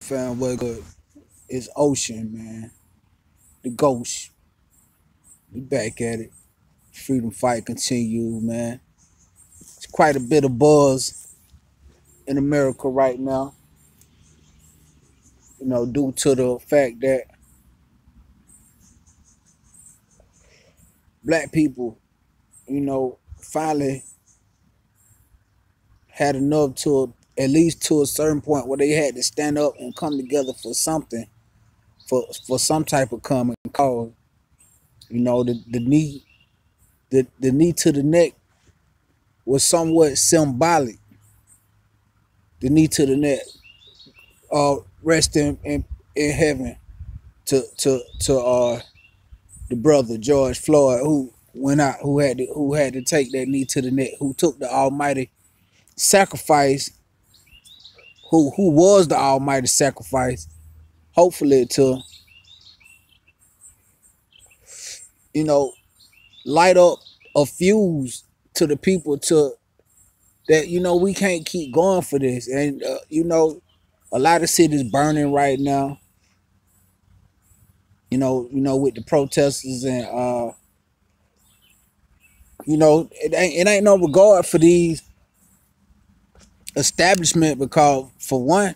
Fam, what good? It's Ocean, man. The Ghost. We back at it. Freedom fight continue, man. It's quite a bit of buzz in America right now. Due to the fact that black people, finally had enough to at least to a certain point where they had to stand up and come together for something, for some type of common cause. The knee to the neck was somewhat symbolic. The knee to the neck, rest in heaven to the brother George Floyd who went out, who had to take that knee to the neck, who took the almighty sacrifice, who was the almighty sacrifice, hopefully to light up a fuse to the people to that we can't keep going for this. And a lot of cities burning right now, with the protesters, and it ain't no regard for these establishment, because for one,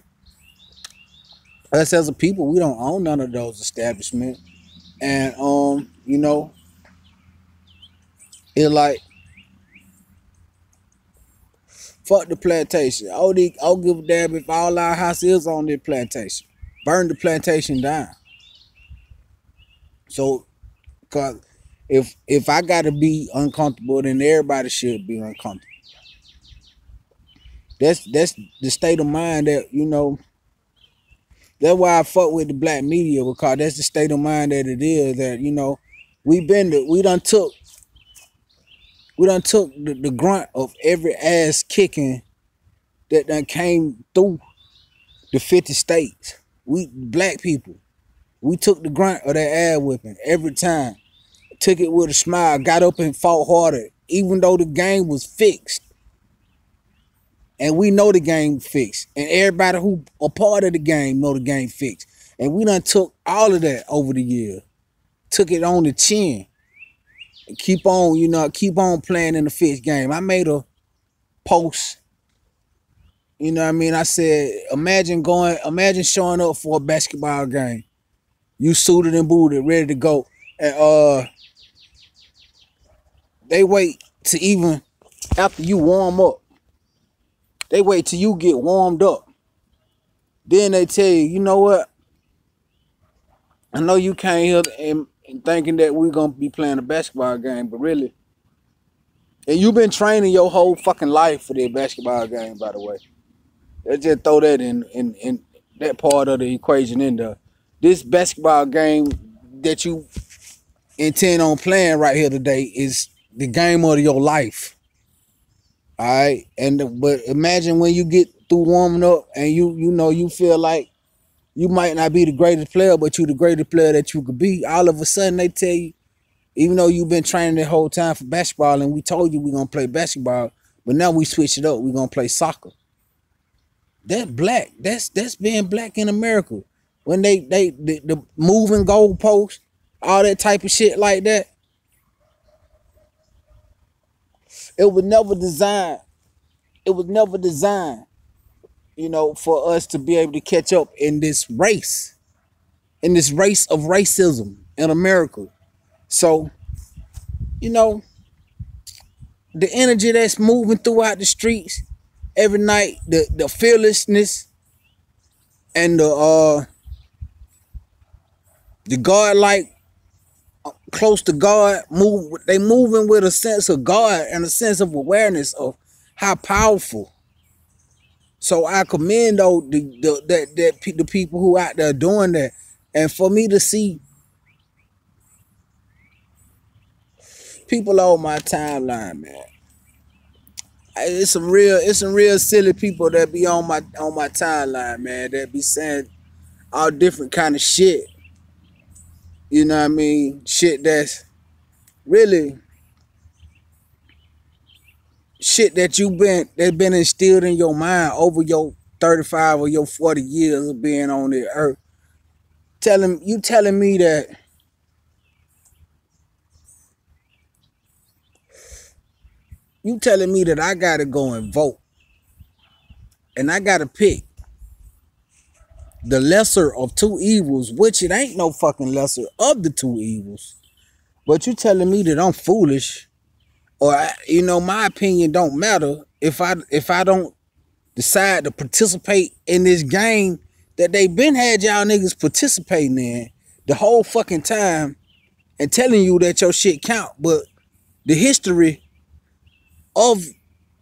us as a people, we don't own none of those establishments. And it's like, fuck the plantation. I'll give a damn if all our house is on this plantation. Burn the plantation down. So, cause if I gotta be uncomfortable, then everybody should be uncomfortable. That's the state of mind that That's why I fuck with the black media, because that's the state of mind that it is. That we done took the grunt of every ass kicking that done came through the 50 states. We black people, we took the grunt of that ass whipping every time. Took it with a smile, got up and fought harder, even though the game was fixed. And we know the game fixed. And everybody who a part of the game know the game fixed. And we done took all of that over the years. Took it on the chin. And keep on playing in the fixed game. I made a post. I said, imagine showing up for a basketball game. You suited and booted, ready to go. And they wait to even after you warm up. They wait till you get warmed up. Then they tell you, you know what? I know you came here and thinking that we're going to be playing a basketball game, but really, and you've been training your whole fucking life for the basketball game, by the way. Let's just throw that in that part of the equation in there. This basketball game that you intend on playing right here today is the game of your life. All right, but imagine when you get through warming up and you feel like you might not be the greatest player, but you the greatest player that you could be. All of a sudden they tell you, even though you've been training the whole time for basketball, and we told you we're gonna play basketball, but now we switch it up. We're gonna play soccer. That's black. That's being black in America. When the moving goalposts, all that type of shit like that. It was never designed. For us to be able to catch up in this race of racism in America. So, the energy that's moving throughout the streets every night, the fearlessness and the God-like, close to God, they moving with a sense of God and a sense of awareness of how powerful. So I commend the people who out there doing that. And for me to see people on my timeline, man, it's some real silly people that be on my timeline, man, that be saying all different kind of shit. You know what I mean? Shit that's really shit that that's been instilled in your mind over your 35 of your 40 years of being on the earth. You telling me that I gotta go and vote, and I gotta pick the lesser of two evils, which it ain't no fucking lesser of the two evils. But you telling me that I'm foolish, or my opinion don't matter if I don't decide to participate in this game that they been had y'all niggas participating in the whole fucking time and telling you that your shit count, but the history of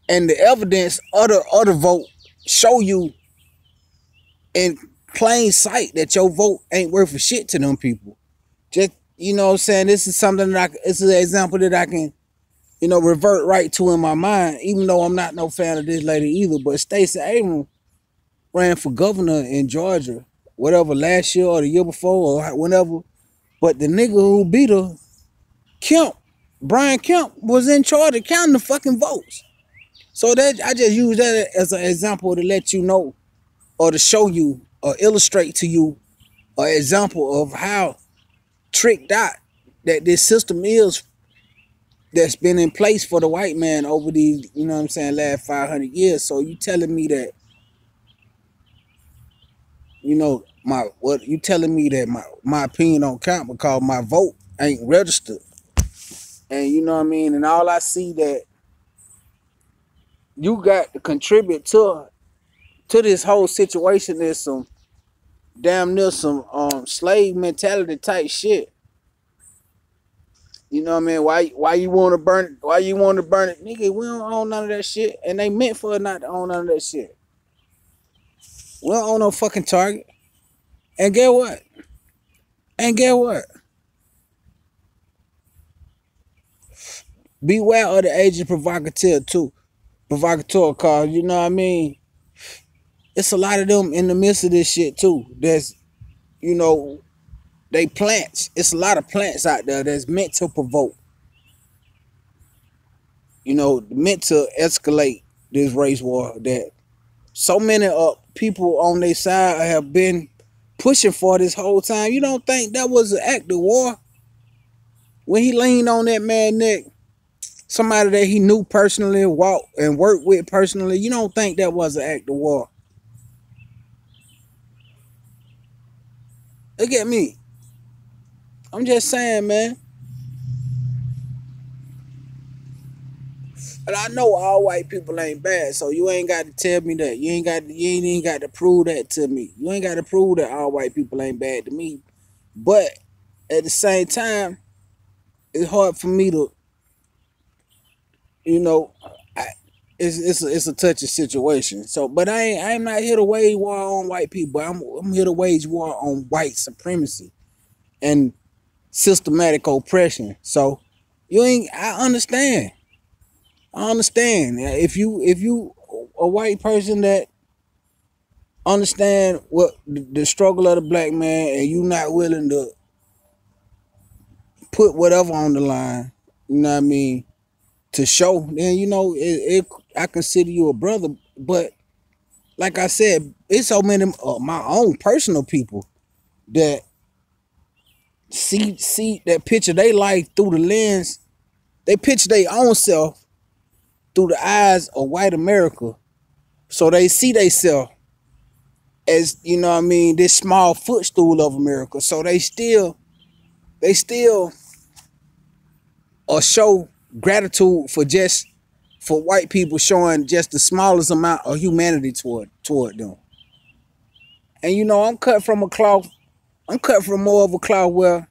and the evidence of the vote show you in plain sight that your vote ain't worth a shit to them people. Just, you know what I'm saying? This is something that this is an example that I can, revert right to in my mind, even though I'm not no fan of this lady either. But Stacey Abrams ran for governor in Georgia, whatever, last year or the year before or whenever. But the nigga who beat her, Brian Kemp, was in charge of counting the fucking votes. So that I just use that as an example to let you know, or to show you, or illustrate to you, an example of how tricked out that this system is, that's been in place for the white man over these, last 500 years. So you telling me that, you telling me that my opinion don't count because my vote ain't registered. And you know what I mean? And all I see that you got to contribute to this whole situation is some damn near some slave mentality type shit. You know what I mean? Why you want to burn it? Why you want to burn it? Nigga, we don't own none of that shit. And they meant for us not to own none of that shit. We don't own no fucking Target. And get what? Beware of the agent provocateur too. Provocateur, cause you know what I mean? It's a lot of them in the midst of this shit too. That's, they plants. It's a lot of plants out there that's meant to provoke. Meant to escalate this race war that so many people on their side have been pushing for this whole time. You don't think that was an act of war? When he leaned on that man's neck, somebody that he knew personally, walked and worked with personally, you don't think that was an act of war? Look at me. I'm just saying, man. But I know all white people ain't bad, so you ain't got to tell me that. You ain't even got to prove that to me. You ain't got to prove that all white people ain't bad to me. But at the same time, it's hard for me to, it's a touchy situation. So, but I'm not here to wage war on white people. I'm here to wage war on white supremacy and systematic oppression. So I understand. If you a white person that understand what the struggle of the black man, and you not willing to put whatever on the line, you know what I mean, to show, then I consider you a brother. But like I said, it's so many my own personal people that see that picture they life through the lens. They picture their own self through the eyes of white America. So they see themselves as, this small footstool of America. So they still show gratitude for white people showing just the smallest amount of humanity toward them. And I'm cut from more of a cloth where,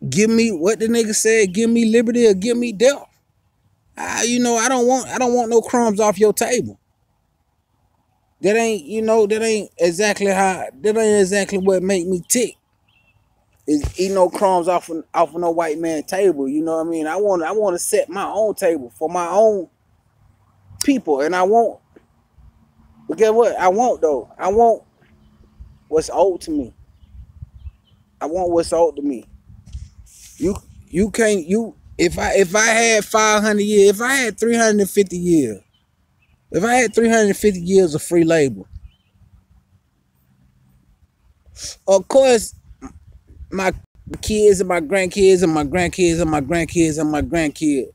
give me what the nigga said, give me liberty or give me death. I don't want no crumbs off your table. That ain't exactly what make me tick. Is eat no crumbs off of no white man table. You know what I mean? I want to set my own table for my own people, and I want. But guess what? I want what's owed to me. I want what's owed to me. You can't. If I had 500 years, if I had 350 years, If I had 350 years of free labor, of course, my kids and my grandkids and my grandkids and my grandkids and my grandkids,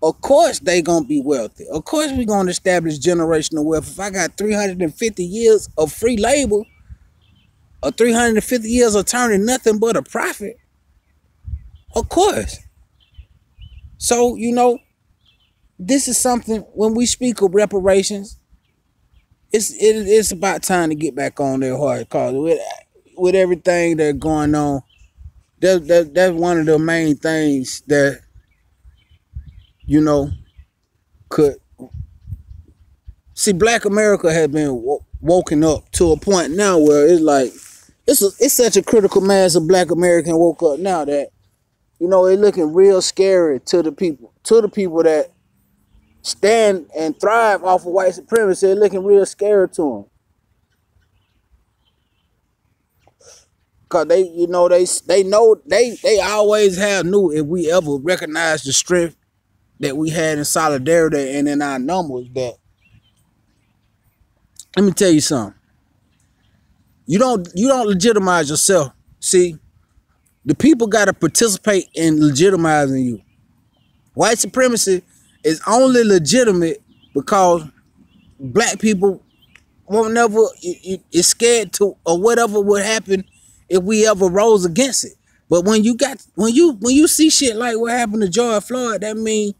of course they gonna be wealthy. Of course we gonna establish generational wealth. If I got 350 years of free labor, or 350 years of turning nothing but a profit, of course. So, you know, this is something, when we speak of reparations, it's about time to get back on their hard cause. With everything that's going on, that's one of the main things that, you know, could see. Black America has been woken up to a point now where it's like it's such a critical mass of Black American woke up now that, you know, it's looking real scary to the people that stand and thrive off of white supremacy. It's looking real scary to them. Cause they, you know, they know they always have knew, if we ever recognize the strength that we had in solidarity and in our numbers, that, let me tell you something. You don't legitimize yourself. See, the people got to participate in legitimizing you. White supremacy is only legitimate because Black people won't never is scared to, or whatever would happen if we ever rose against it. But when you see shit like what happened to George Floyd, that means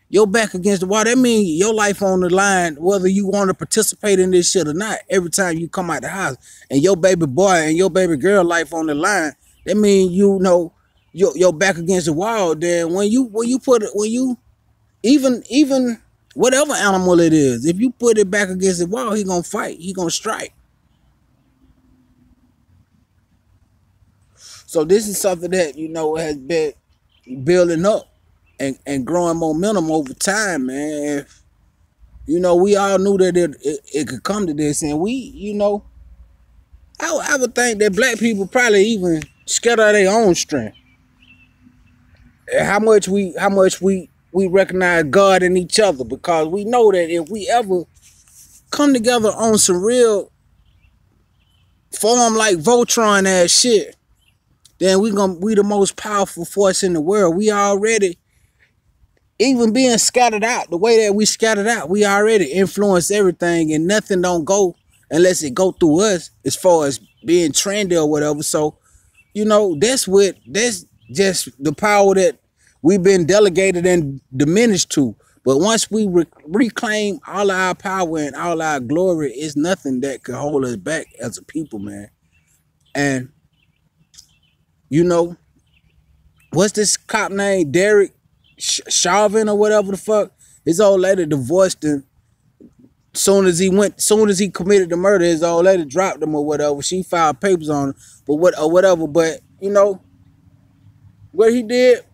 your back against the wall. That means your life on the line, whether you want to participate in this shit or not. Every time you come out the house and your baby boy and your baby girl life on the line, that means, you know, your back against the wall. Then even whatever animal it is, if you put it back against the wall, he gonna fight. He gonna strike. So this is something that, you know, has been building up and growing momentum over time, man. You know, we all knew that it could come to this, and we, you know, I would think that Black people probably even scared of their own strength. How much we recognize God in each other, because we know that if we ever come together on some real form like Voltron ass shit, then we the most powerful force in the world. We already, even being scattered out, the way that we scattered out, we already influence everything, and nothing don't go unless it go through us as far as being trendy or whatever. So, you know, that's just the power that we've been delegated and diminished to. But once we reclaim all our power and all our glory, it's nothing that could hold us back as a people, man. And, you know, what's this cop named Derek Chauvin or whatever the fuck? His old lady divorced him. Soon as he committed the murder, his old lady dropped him or whatever. She filed papers on him, but whatever. But, you know, what he did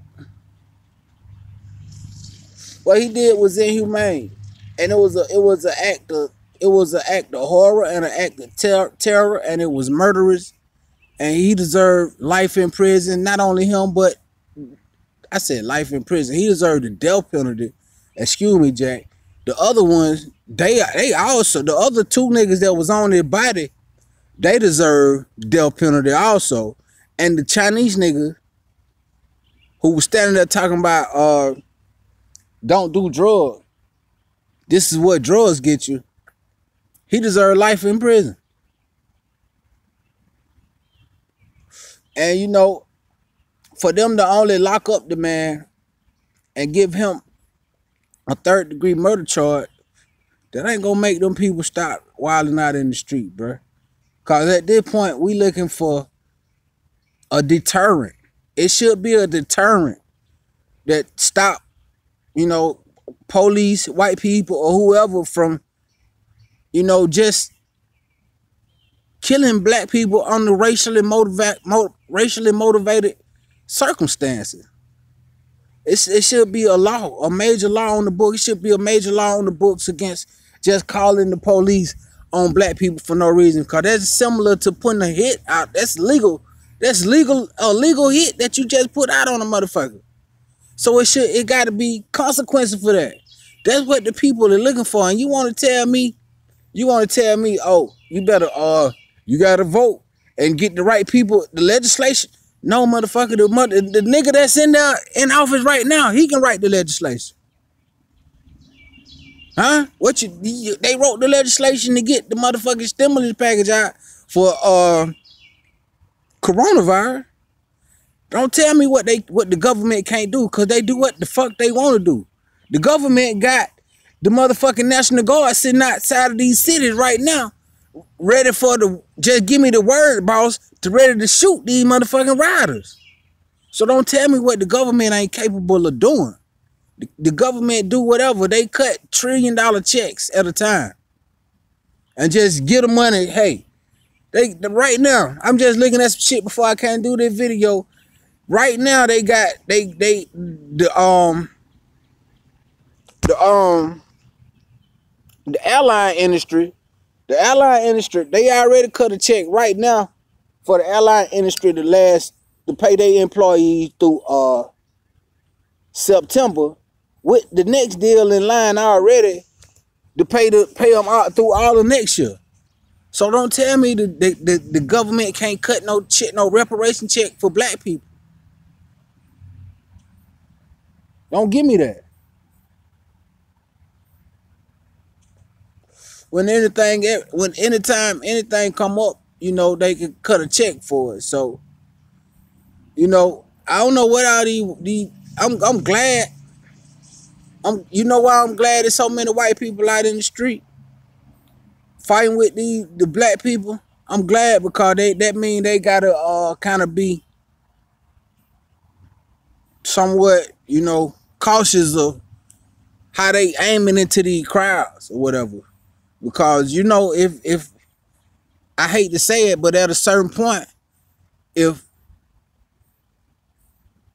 was inhumane, and it was an act of horror and an act of terror, and it was murderous. And he deserved life in prison. Not only him, but I said life in prison. He deserved the death penalty. Excuse me, Jack. The other ones, they also, the other two niggas that was on their body, they deserve death penalty also. And the Chinese nigga who was standing there talking about don't do drugs, this is what drugs get you, he deserved life in prison. And, you know, for them to only lock up the man and give him a 3rd-degree murder charge, that ain't gonna make them people stop wilding out in the street, bro. Cause at this point, we looking for a deterrent. It should be a deterrent that stop, you know, police, white people, or whoever from, you know, just killing Black people under racially motivated circumstances. It should be a law, a major law on the book. It should be a major law on the books against just calling the police on Black people for no reason. Because that's similar to putting a hit out. That's legal. That's legal, a legal hit that you just put out on a motherfucker. So it got to be consequences for that. That's what the people are looking for. And you want to tell me, oh, you better you gotta vote and get the right people, the legislation. No, motherfucker, the nigga that's in there in office right now, he can write the legislation. Huh? They wrote the legislation to get the motherfucking stimulus package out for coronavirus. Don't tell me what the government can't do, because they do what the fuck they want to do. The government got the motherfucking National Guard sitting outside of these cities right now, ready for just give me the word, boss, to ready to shoot these motherfucking riders. So don't tell me what the government ain't capable of doing. The government do whatever. They cut $1 trillion checks at a time and just get the money. Hey, right now, I'm just looking at some shit before I can't do this video. Right now, they got the airline industry. The airline industry, they already cut a check right now for the airline industry to pay their employees through September, with the next deal in line already to pay them out through all of next year. So don't tell me the government can't cut no reparation check for black people. Don't give me that. Anytime anything come up, you know, they can cut a check for it. So, you know, I don't know what all these I'm glad. You know why I'm glad there's so many white people out in the street fighting with the black people? I'm glad, because that mean they gotta kind of be somewhat, you know, cautious of how they aiming into these crowds or whatever. Because, you know, if I hate to say it, but at a certain point, if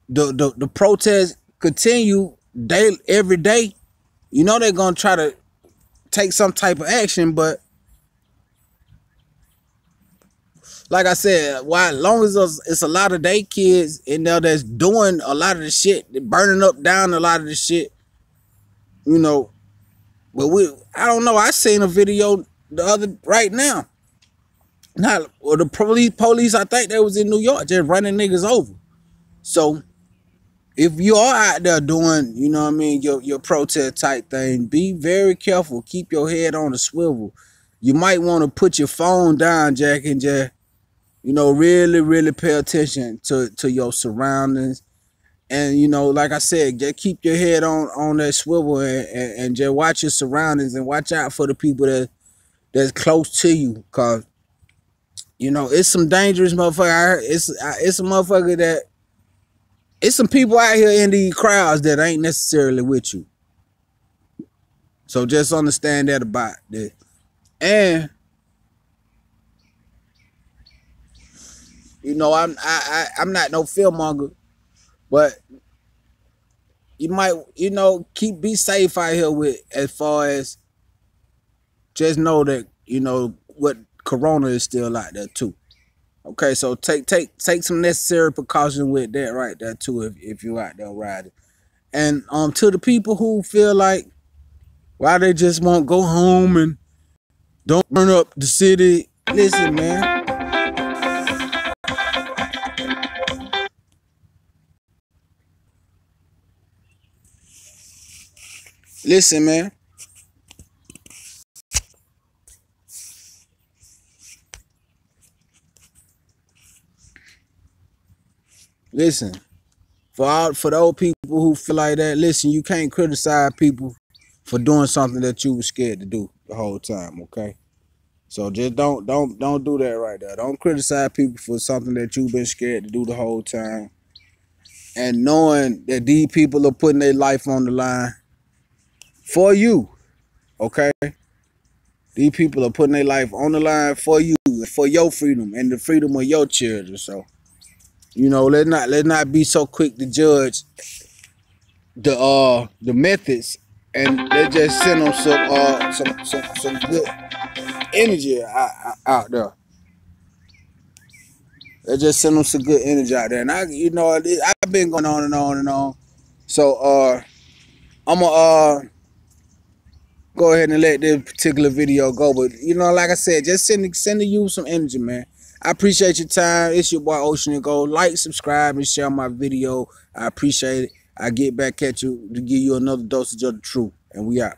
the protests continue every day, you know they're gonna try to take some type of action. But like I said, long as it's a lot of they kids in there that's doing a lot of the shit, they're burning up down a lot of the shit, you know. But I don't know. I seen a video right now. The police, I think they was in New York, just running niggas over. So if you are out there doing, you know what I mean, your protest type thing, be very careful. Keep your head on the swivel. You might want to put your phone down, Jack, and just, you know, really, really pay attention to your surroundings. And, you know, like I said, just keep your head on that swivel and just watch your surroundings and watch out for the people that's close to you. Because, you know, it's some dangerous motherfucker. It's a motherfucker that, it's some people out here in these crowds that ain't necessarily with you. So just understand that about that. And, you know, I'm not no fearmonger, but you might, you know, be safe out here with, as far as just know that, you know, what corona is still out there too. Okay, so take some necessary precaution with that right there too, if you're out there riding. And to the people who feel like, why they just won't go home and don't burn up the city, listen, man. Listen, man. Listen, for the old people who feel like that, listen, you can't criticize people for doing something that you were scared to do the whole time, okay? So just don't do that right there. Don't criticize people for something that you've been scared to do the whole time. And knowing that these people are putting their life on the line for you, okay? These people are putting their life on the line for you, for your freedom and the freedom of your children. So, you know, let's not be so quick to judge the methods, and let's just send them some good energy out there. Let's just send them some good energy out there. And you know, I've been going on and on and on. So I'm gonna go ahead and let this particular video go. But you know, like I said, just send you some energy, man. I appreciate your time. It's your boy Ocean and Gold. Like, subscribe, and share my video. I appreciate it. I get back at you to give you another dosage of the truth. And we out.